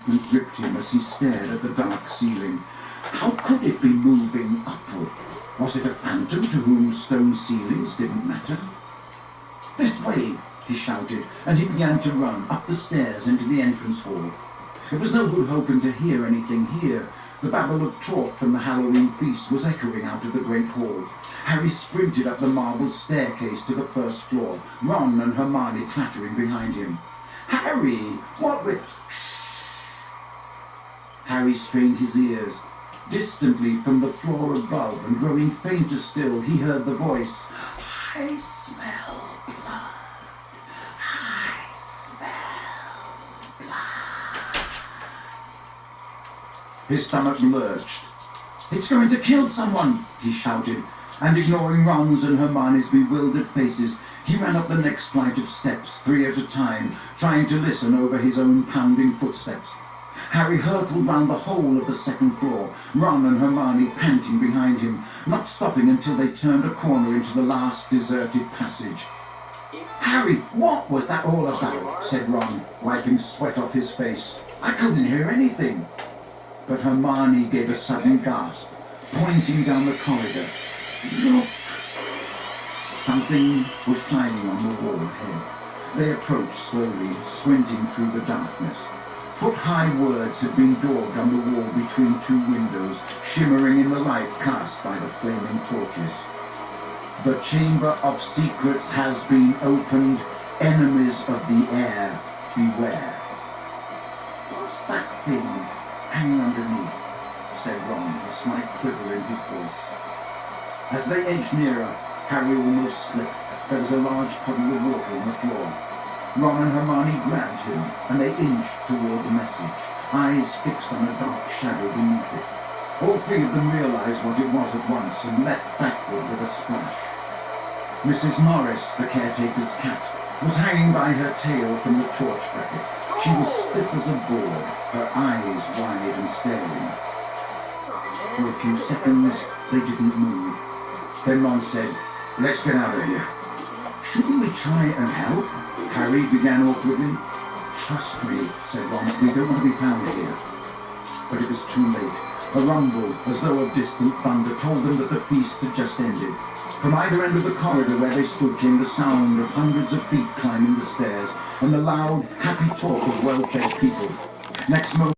excitement gripped him as he stared at the dark ceiling. How could it be moving upward? Was it a phantom to whom stone ceilings didn't matter? "This way!" he shouted, and he began to run up the stairs into the entrance hall. It was no good hoping to hear anything here. The babble of talk from the Halloween feast was echoing out of the great hall. Harry sprinted up the marble staircase to the first floor, Ron and Hermione clattering behind him. "Harry, what with—" Harry strained his ears. Distantly from the floor above, and growing fainter still, he heard the voice. "I smell blood. I smell blood." His stomach lurched. "It's going to kill someone!" he shouted, and ignoring Ron's and Hermione's bewildered faces, he ran up the next flight of steps, 3 at a time, trying to listen over his own pounding footsteps. Harry hurtled round the whole of the second floor, Ron and Hermione panting behind him, not stopping until they turned a corner into the last deserted passage. "Harry, what was that all about?" said Ron, wiping sweat off his face. "I couldn't hear anything." But Hermione gave a sudden gasp, pointing down the corridor. "Look!" Something was shining on the wall ahead. They approached slowly, squinting through the darkness. Foot-high words had been daubed on the wall between 2 windows, shimmering in the light cast by the flaming torches. "The Chamber of Secrets has been opened. Enemies of the air, beware." "What's that thing hanging underneath?" said Ron, a slight quiver in his voice. As they edged nearer, Harry almost slipped. There was a large puddle of water on the floor. Ron and Hermione grabbed him, and they inched toward the message, eyes fixed on a dark shadow beneath it. All 3 of them realized what it was at once and leapt backward with a splash. Mrs. Morris, the caretaker's cat, was hanging by her tail from the torch bracket. She was stiff as a board, her eyes wide and staring. For a few seconds, they didn't move. Then Ron said, "Let's get out of here." "Shouldn't we try and help?" Harry began awkwardly. "Trust me," said Ron, "we don't want to be found here." But it was too late. A rumble, as though of distant thunder, told them that the feast had just ended. From either end of the corridor where they stood came the sound of hundreds of feet climbing the stairs, and the loud, happy talk of well-fed people. Next moment,